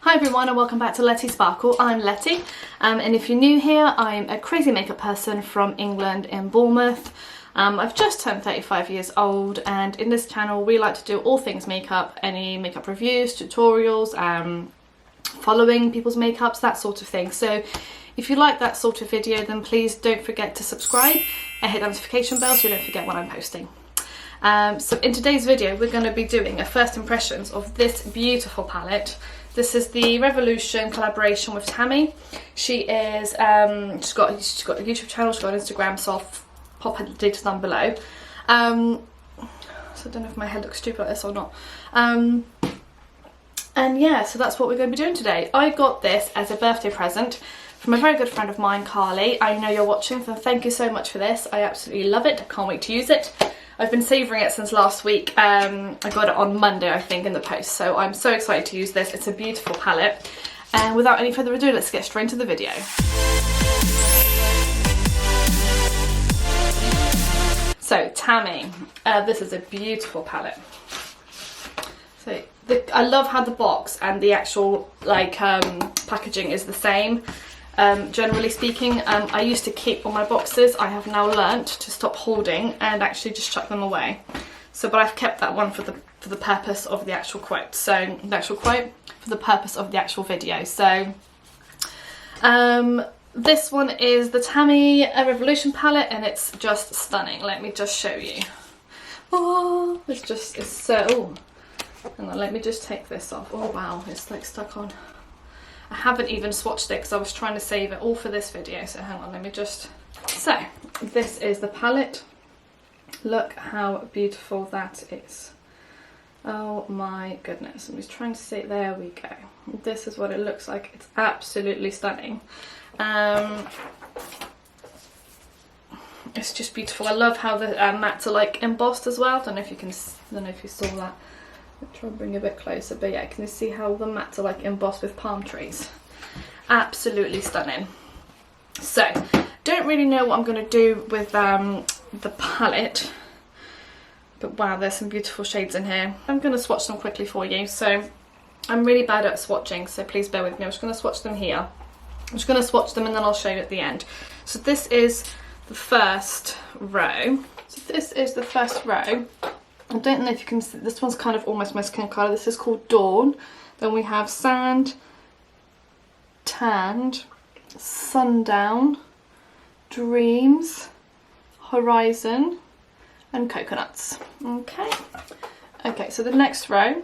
Hi everyone and welcome back to Letty Sparkle. I'm Letty and if you're new here, I'm a crazy makeup person from England in Bournemouth. I've just turned 35 years old and in this channel we like to do all things makeup, any makeup reviews, tutorials, following people's makeups, that sort of thing. So if you like that sort of video then please don't forget to subscribe and hit the notification bell so you don't forget when I'm posting. So in today's video we're going to be doing a first impressions of this beautiful palette. This is the Revolution collaboration with Tammi. She is, she's got a YouTube channel, she's got an Instagram, so I'll pop her details down below. So I don't know if my head looks stupid like this or not. And yeah, so that's what we're going to be doing today. I got this as a birthday present from a very good friend of mine, Carly. I know you're watching, so thank you so much for this. I absolutely love it. I can't wait to use it. I've been savouring it since last week. I got it on Monday, I think, in the post, so I'm so excited to use this. It's a beautiful palette. And without any further ado, let's get straight into the video. So, Tammi. This is a beautiful palette. So, I love how the box and the actual packaging is the same. Generally speaking, I used to keep all my boxes. I have now learnt to stop holding and actually just chuck them away. So, but I've kept that one for the purpose of the actual quote. So, the actual quote for the purpose of the actual video. So, this one is the Tammi Revolution palette, and it's just stunning. Let me just show you. Oh, it's so. Hang on, let me just take this off. Oh wow, it's like stuck on. I haven't even swatched it because I was trying to save it all for this video, so hang on, let me just... So, this is the palette. Look how beautiful that is. Oh my goodness, I'm just trying to see, there we go. This is what it looks like. It's absolutely stunning. It's just beautiful. I love how the mattes are like embossed as well. Don't know if you saw that. I'll try and bring it a bit closer, but yeah, can you see how the mattes are like embossed with palm trees? Absolutely stunning. So, don't really know what I'm going to do with the palette, but wow, there's some beautiful shades in here. I'm going to swatch them quickly for you. So, I'm really bad at swatching, so please bear with me. I'm just going to swatch them here. I'm just going to swatch them and then I'll show you at the end. So this is the first row. I don't know if you can see, this one's kind of almost my skin colour. This is called Dawn. Then we have Sand, Tanned, Sundown, Dreams, Horizon, and Coconuts. Okay. Okay, so the next row,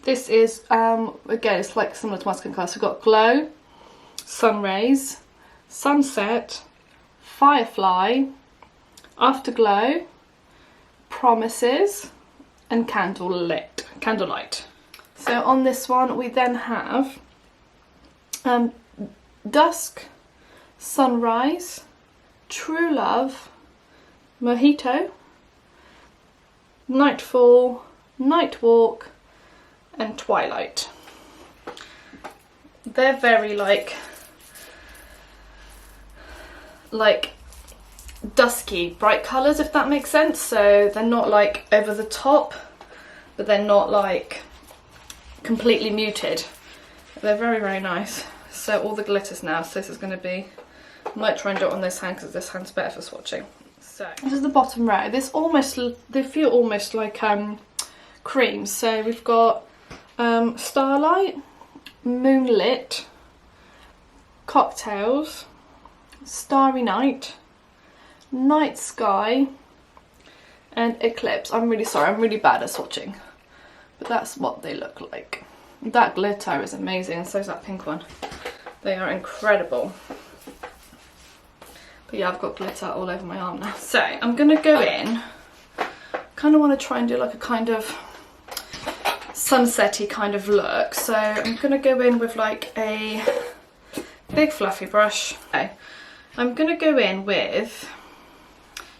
this is, again, it's like similar to my skin colour. So we've got Glow, Sun Rays, Sunset, Firefly, Afterglow, Promises, and Candlelight. So on this one we then have Dusk, Sunrise, True Love, Mojito, Nightfall, Nightwalk, and Twilight. They're very like dusky bright colours, if that makes sense. So they're not like over the top, but they're not like completely muted. They're very, very nice. So all the glitters now, so this is going to be, I might try and do it on this hand because this hand's better for swatching. So this is the bottom row. This almost, they feel almost like creams. So we've got Starlight, Moonlit, Cocktails, Starry Night, Night Sky, and Eclipse. I'm really sorry, I'm really bad at swatching, but that's what they look like. That glitter is amazing, and so is that pink one. They are incredible. But yeah, I've got glitter all over my arm now. So I'm gonna go in, kind of want to try and do like a kind of sunset-y kind of look. So I'm gonna go in with like a big fluffy brush. Okay. I'm gonna go in with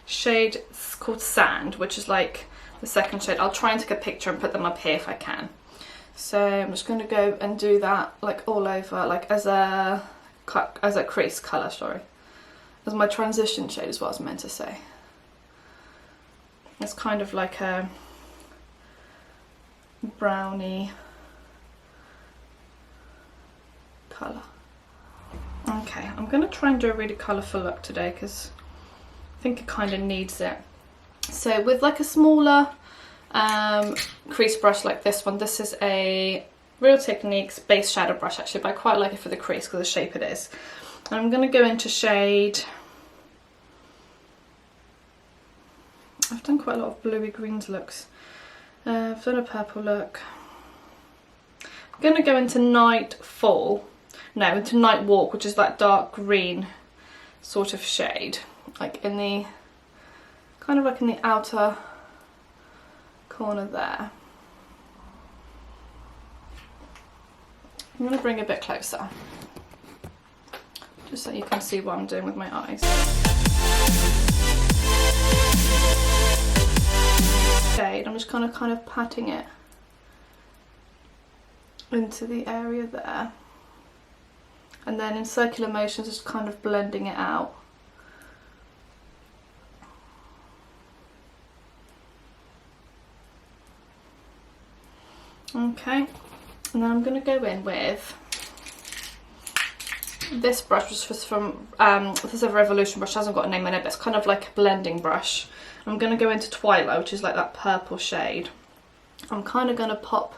shade called Sand, which is like the second shade. I'll try and take a picture and put them up here if I can. So I'm just going to go and do that like all over, like as a crease colour, sorry. As my transition shade is what I was meant to say. It's kind of like a brownie colour. Okay, I'm going to try and do a really colourful look today because I think it kind of needs it. So with like a smaller crease brush like this one, this is a Real Techniques base shadow brush actually, but I quite like it for the crease because of the shape it is. And I'm going to go into shade, I've done quite a lot of bluey greens looks. I've done a purple look. I'm going to go into into Night Walk, which is that dark green sort of shade, like in the, kind of like in the outer corner there. I'm going to bring it a bit closer, just so you can see what I'm doing with my eyes. Shade, I'm just kind of patting it into the area there, and then in circular motions just kind of blending it out. Okay, and then I'm going to go in with this brush, which was from, this is a Revolution brush, hasn't got a name in it, but it's kind of like a blending brush. I'm going to go into Twilight, which is like that purple shade. I'm kind of going to pop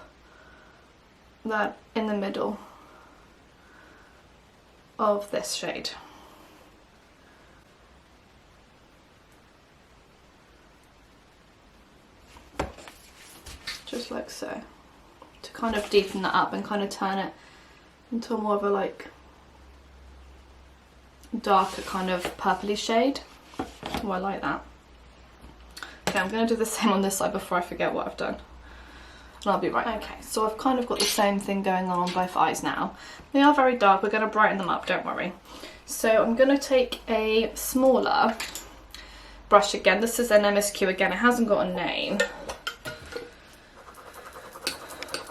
that in the middle of this shade. Just like so. To kind of deepen that up and kind of turn it into more of a like darker kind of purpley shade. Oh, I like that. Okay, I'm going to do the same on this side before I forget what I've done. And I'll be right. Okay, so I've kind of got the same thing going on both eyes now. They are very dark, we're going to brighten them up, don't worry. So I'm going to take a smaller brush again. This is an MSQ again, it hasn't got a name.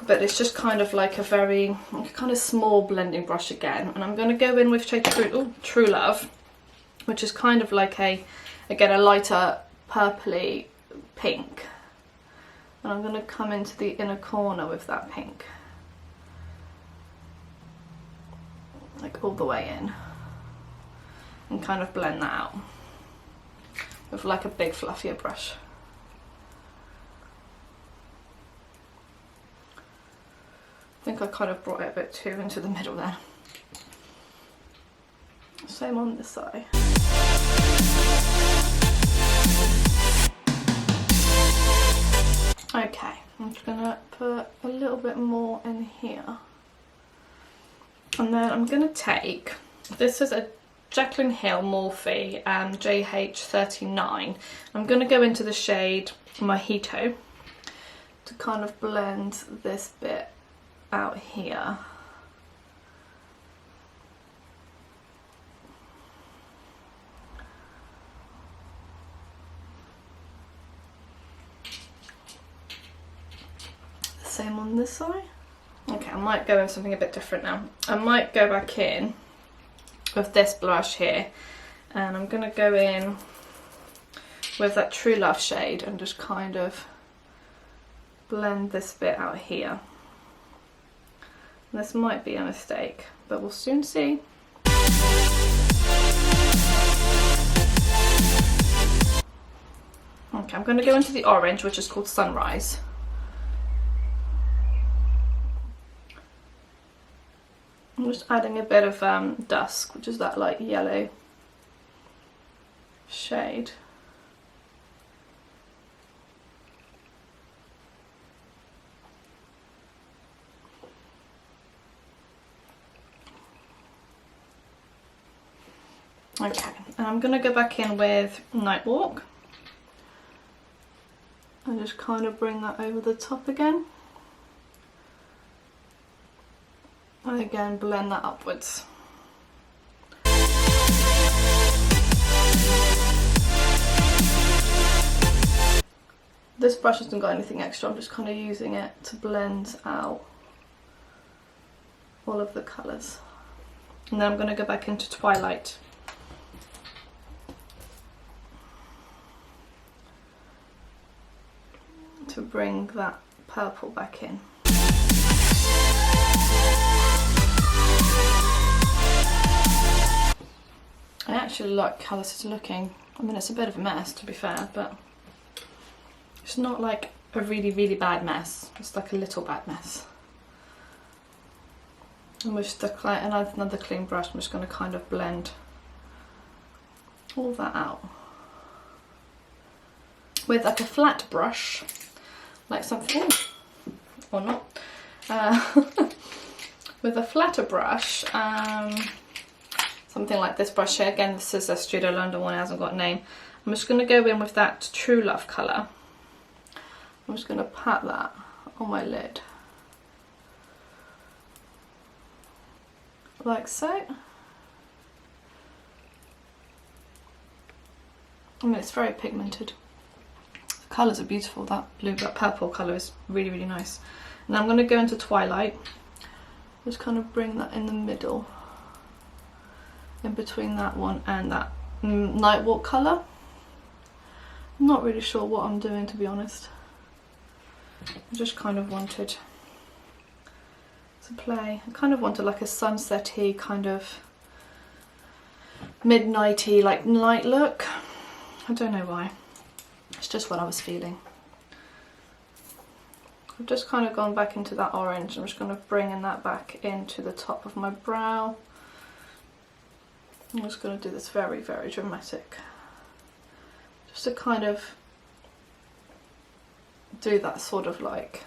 But it's just kind of like a very kind of small blending brush again, and I'm going to go in with shade True Love, which is kind of like a lighter purpley pink, and I'm going to come into the inner corner with that pink, like all the way in, and kind of blend that out with like a big fluffier brush. I think I kind of brought it a bit too into the middle there. Same on this side. Okay, I'm just gonna put a little bit more in here. And then I'm gonna take, this is a Jaclyn Hill Morphe JH39. I'm gonna go into the shade Mojito to kind of blend this bit out here. Same on this side. Okay, I might go in something a bit different now. I might go back in with this blush here, and I'm gonna go in with that True Love shade and just kind of blend this bit out here. This might be a mistake, but we'll soon see. Okay, I'm going to go into the orange, which is called Sunrise. I'm just adding a bit of Dusk, which is that like yellow shade. Okay, and I'm going to go back in with Night Walk and just kind of bring that over the top again. And again, blend that upwards. This brush hasn't got anything extra, I'm just kind of using it to blend out all of the colours. And then I'm going to go back into Twilight. To bring that purple back in. actually like how this is looking. I mean, it's a bit of a mess to be fair, but it's not like a really, really bad mess. It's like a little bad mess. And with another clean brush, I'm just going to kind of blend all that out with like a flat brush, like something, or not, with a flatter brush, something like this brush here. Again, this is a Studio London one, it hasn't got a name. I'm just going to go in with that True Love colour. I'm just going to pat that on my lid, like so. I mean, it's very pigmented. The colours are beautiful. That blue, that purple colour is really, really nice. And I'm going to go into Twilight. Just kind of bring that in the middle, in between that one and that Nightwalk colour. I'm not really sure what I'm doing, to be honest. I just kind of wanted to play. I kind of wanted like a sunset-y, kind of midnighty, like night look. I don't know why. It's just what I was feeling. I've just kind of gone back into that orange. I'm just going to bring that back into the top of my brow. I'm just going to do this very, very dramatic. Just to kind of do that sort of like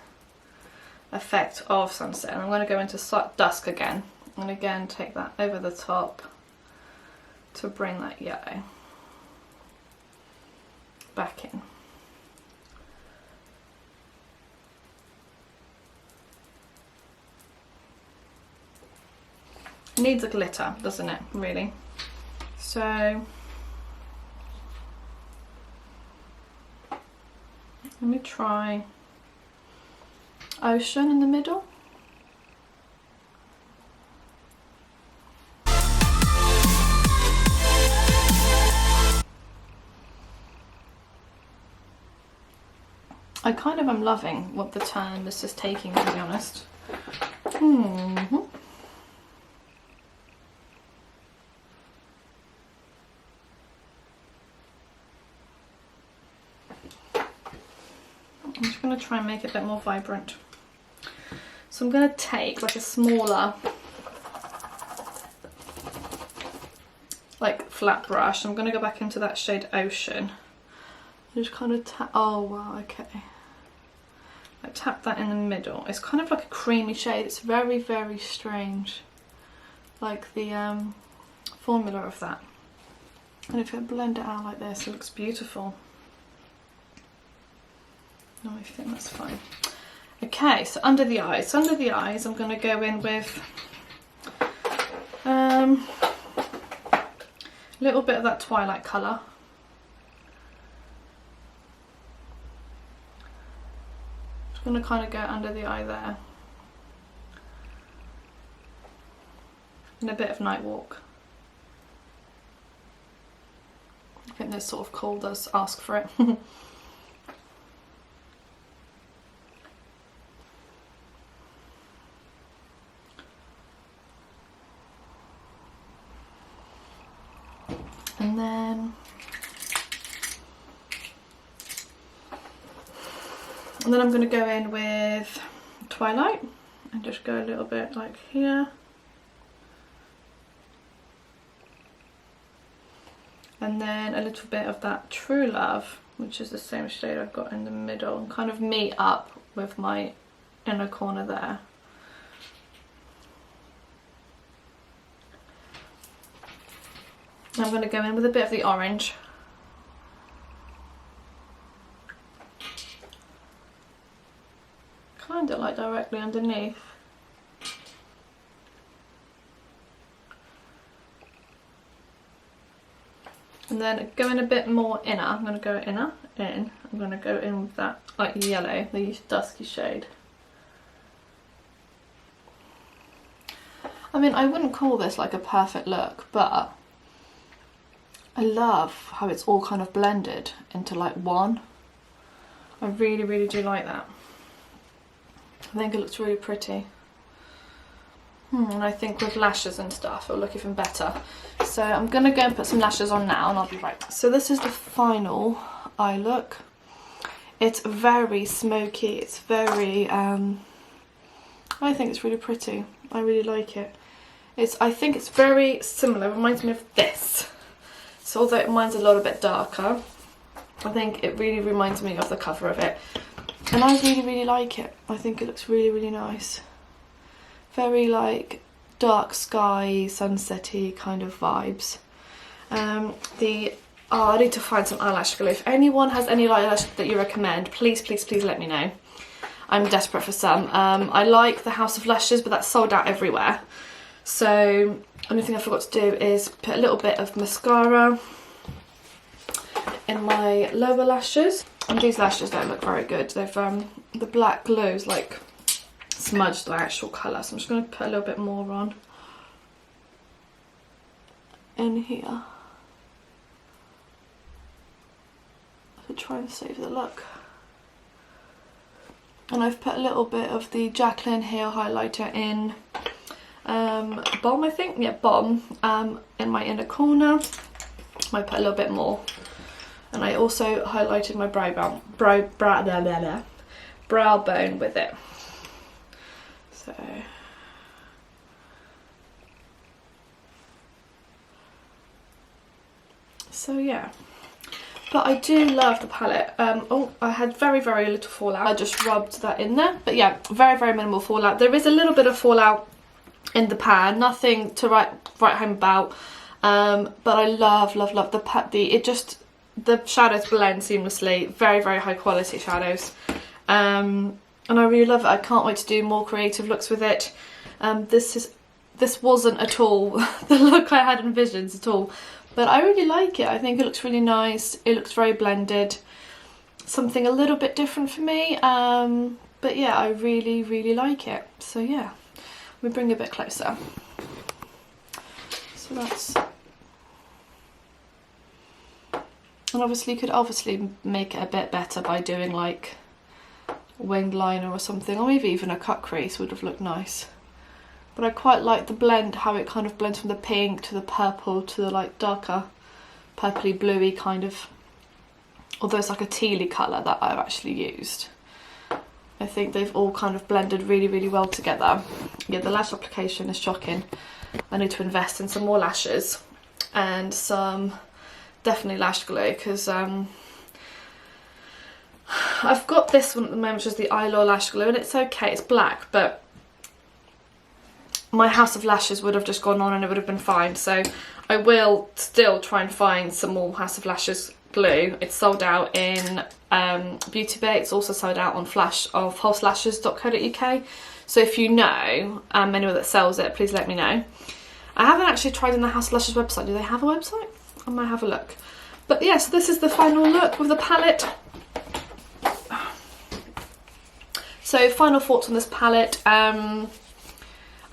effect of sunset. And I'm going to go into dusk again. And again, take that over the top to bring that yellow back in. It needs a glitter, doesn't it, really? So let me try Ocean in the middle. I kind of am loving what the turn this is taking, to be honest. I'm just going to try and make it a bit more vibrant. So I'm going to take like a smaller, like flat brush. I'm going to go back into that shade Ocean. Just kind of tap. Oh wow, okay. I tap that in the middle. It's kind of like a creamy shade. It's very, very strange. Like the formula of that. And if I blend it out like this, it looks beautiful. No, I think that's fine. Okay, so under the eyes. So under the eyes, I'm going to go in with a little bit of that Twilight colour. Just going to kind of go under the eye there. And a bit of Nightwalk. I think this sort of call does ask for it. And then I'm going to go in with Twilight and just go a little bit like here. And then a little bit of that True Love, which is the same shade I've got in the middle, and kind of meet up with my inner corner there. I'm going to go in with a bit of the orange. Kind of like directly underneath. And then going a bit more inner. I'm going to go in. I'm going to go in with that like yellow, the dusky shade. I mean, I wouldn't call this like a perfect look, but I love how it's all kind of blended into like one. I really, really do like that. I think it looks really pretty. And I think with lashes and stuff it'll look even better. So I'm going to go and put some lashes on now and I'll be right back. So this is the final eye look. It's very smoky, it's very, I think it's really pretty. I really like it. I think it's very similar, it reminds me of this. So although mine's a little bit darker, I think it really reminds me of the cover of it. And I really, really like it. I think it looks really, really nice. Very like dark sky, sunsetty kind of vibes. I need to find some eyelash glue. If anyone has any eyelash that you recommend, please, please, please let me know. I'm desperate for some. I like the House of Lashes, but that's sold out everywhere. So, only thing I forgot to do is put a little bit of mascara in my lower lashes. And these lashes don't look very good. They've the black glue's like smudged the actual colour, so I'm just going to put a little bit more on in here to try and save the look. And I've put a little bit of the Jaclyn Hill highlighter in Bomb, I think, yeah, Bomb, in my inner corner. I might put a little bit more. And I also highlighted my brow bone with it. So yeah, but I do love the palette. Oh, I had very, very little fallout. I just rubbed that in there, but yeah, very, very minimal fallout. There is a little bit of fallout in the pan, nothing to write home about, but I love the shadows blend seamlessly. Very, very high quality shadows, and I really love it. I can't wait to do more creative looks with it. This wasn't at all the look I had envisioned at all, but I really like it. I think it looks really nice. It looks very blended, something a little bit different for me, but yeah, I really, really like it. So yeah, let me bring it a bit closer. So that's, and obviously you could make it a bit better by doing like winged liner or something, or maybe even a cut crease would have looked nice. But I quite like the blend, how it kind of blends from the pink to the purple to the like darker purpley bluey kind of, although it's like a tealy colour that I've actually used. I think they've all kind of blended really, really well together. Yeah, the lash application is shocking. I need to invest in some more lashes and some definitely lash glue, because I've got this one at the moment, which is the Eyelaw lash glue, and it's okay, it's black, but my House of Lashes would have just gone on and it would have been fine. So I will still try and find some more House of Lashes glue. It's sold out in Beauty Bay. It's also sold out on falselashes.co.uk. So if you know anyone that sells it, please let me know. I haven't actually tried in the House of Lashes website. Do they have a website? I might have a look. But yes, yeah, so this is the final look with the palette. So final thoughts on this palette. I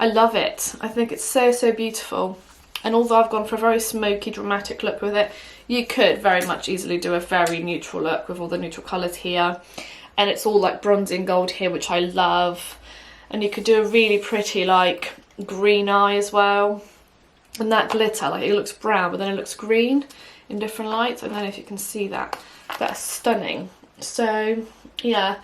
love it. I think it's so, so beautiful. And although I've gone for a very smoky, dramatic look with it, you could very much easily do a very neutral look with all the neutral colours here. And it's all like bronzy and gold here, which I love. And you could do a really pretty like green eye as well. And that glitter, like it looks brown, but then it looks green in different lights. I don't know if you can see that. That's stunning. So yeah,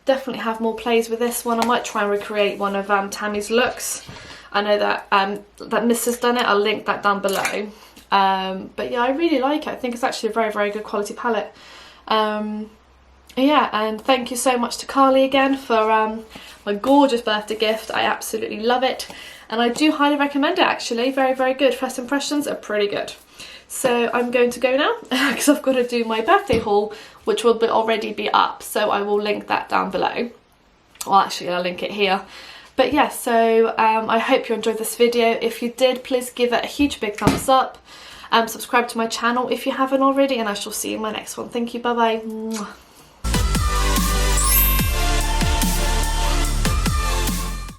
definitely have more plays with this one. I might try and recreate one of Tammy's looks. I know that that Miss has done it. I'll link that down below. But yeah, I really like it. I think it's actually a very, very good quality palette. Yeah, and thank you so much to Carly again for my gorgeous birthday gift. I absolutely love it, and I do highly recommend it actually. Very, very good. First impressions are pretty good. So I'm going to go now because I've got to do my birthday haul, which will already be up, so I will link that down below. Well, actually I'll link it here. But yeah, so I hope you enjoyed this video. If you did, please give it a huge big thumbs up. Subscribe to my channel if you haven't already, and I shall see you in my next one. Thank you, bye bye.